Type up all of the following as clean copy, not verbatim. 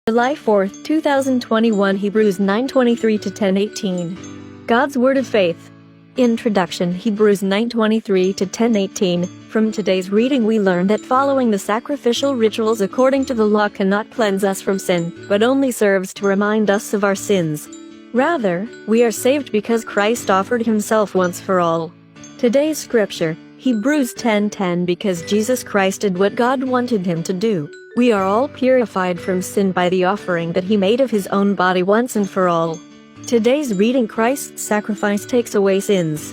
July 4th, 2021. Hebrews 9:23 to 10:18. God's Word of Faith. Introduction. Hebrews 9:23 to 10:18. From today's reading we learn that following the sacrificial rituals according to the law cannot cleanse us from sin, but only serves to remind us of our sins. Rather, we are saved because Christ offered himself once for all. Today's scripture, Hebrews 10:10. Because Jesus Christ did what God wanted him to do, we are all purified from sin by the offering that he made of his own body once and for all. Today's reading, Christ's sacrifice takes away sins.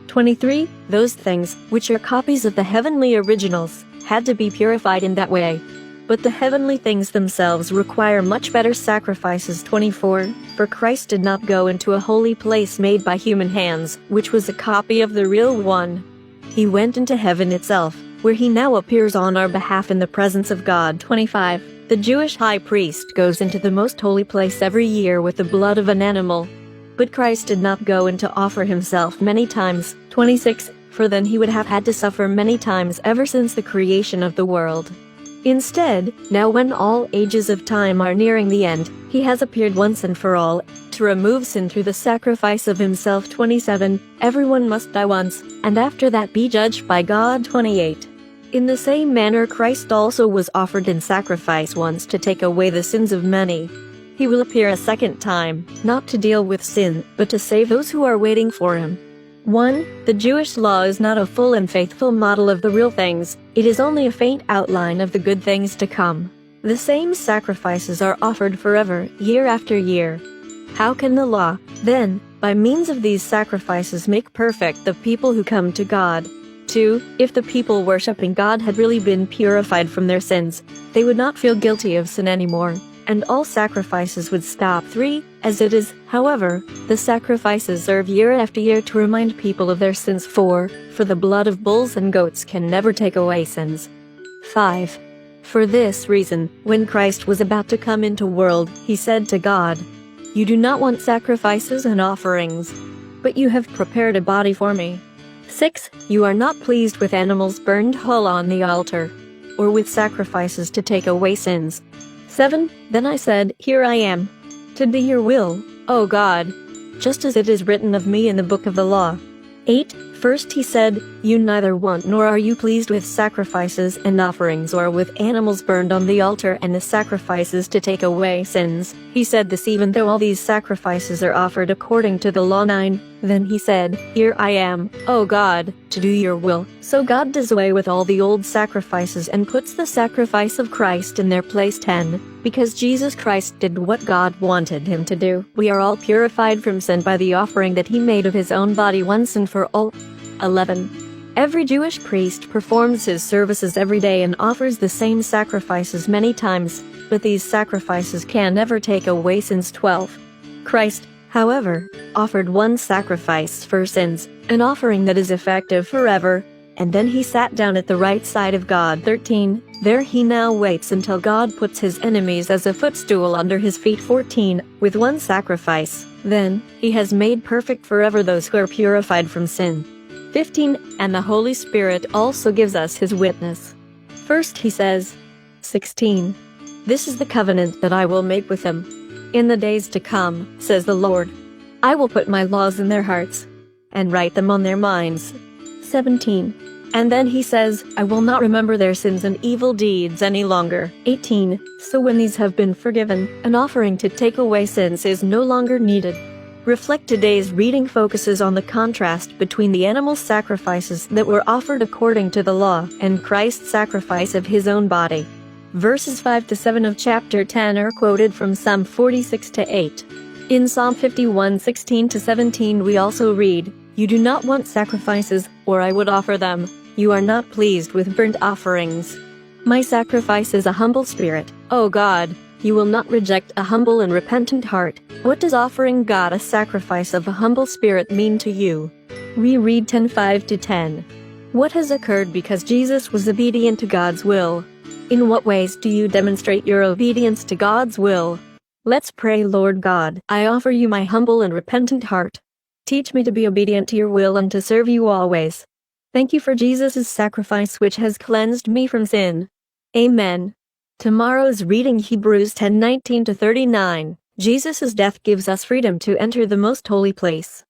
23. Those things, which are copies of the heavenly originals, had to be purified in that way. But the heavenly things themselves require much better sacrifices. 24. For Christ did not go into a holy place made by human hands, which was a copy of the real one. He went into heaven itself, where he now appears on our behalf in the presence of God. 25. The Jewish high priest goes into the most holy place every year with the blood of an animal. But Christ did not go in to offer himself many times. 26. For then he would have had to suffer many times ever since the creation of the world. Instead, now when all ages of time are nearing the end, he has appeared once and for all, to remove sin through the sacrifice of himself. 27. Everyone must die once, and after that be judged by God. 28. In the same manner Christ also was offered in sacrifice once to take away the sins of many. He will appear a second time, not to deal with sin, but to save those who are waiting for him. 1. The Jewish law is not a full and faithful model of the real things, it is only a faint outline of the good things to come. The same sacrifices are offered forever, year after year. How can the law, then, by means of these sacrifices make perfect the people who come to God? 2. If the people worshipping God had really been purified from their sins, they would not feel guilty of sin anymore, and all sacrifices would stop. 3. As it is, however, the sacrifices serve year after year to remind people of their sins. 4. For the blood of bulls and goats can never take away sins. 5. For this reason, when Christ was about to come into the world, he said to God, "You do not want sacrifices and offerings, but you have prepared a body for me." 6. You are not pleased with animals burned whole on the altar, or with sacrifices to take away sins. 7. Then I said, "Here I am, to do your will, O God, just as it is written of me in the book of the law." 8. First he said, "You neither want nor are you pleased with sacrifices and offerings or with animals burned on the altar and the sacrifices to take away sins." He said this even though all these sacrifices are offered according to the law. 9. Then he said, "Here I am, O God, to do your will." So God does away with all the old sacrifices and puts the sacrifice of Christ in their place. 10. Because Jesus Christ did what God wanted him to do, we are all purified from sin by the offering that he made of his own body once and for all. 11. Every Jewish priest performs his services every day and offers the same sacrifices many times, but these sacrifices can never take away sins. 12. Christ, however, offered one sacrifice for sins, an offering that is effective forever, and then he sat down at the right side of God. 13. There he now waits until God puts his enemies as a footstool under his feet. 14. With one sacrifice, then, he has made perfect forever those who are purified from sin. 15. And the Holy Spirit also gives us his witness. First he says, 16. This is the covenant that I will make with them. In the days to come, says the Lord. I will put my laws in their hearts, and write them on their minds. 17. And then he says, I will not remember their sins and evil deeds any longer. 18. So when these have been forgiven, an offering to take away sins is no longer needed. Reflect. Today's reading focuses on the contrast between the animal sacrifices that were offered according to the law and Christ's sacrifice of his own body. Verses 5 to 7 of chapter 10 are quoted from Psalm 46 to 8. In Psalm 51, 16 to 17 we also read, "You do not want sacrifices, or I would offer them. You are not pleased with burnt offerings. My sacrifice is a humble spirit, O God. You will not reject a humble and repentant heart." What does offering God a sacrifice of a humble spirit mean to you? Reread 10:5 to 10. What has occurred because Jesus was obedient to God's will? In what ways do you demonstrate your obedience to God's will? Let's pray. Lord God, I offer you my humble and repentant heart. Teach me to be obedient to your will and to serve you always. Thank you for Jesus' sacrifice which has cleansed me from sin. Amen. Tomorrow's reading Hebrews 10:19-39. Jesus' death gives us freedom to enter the most holy place.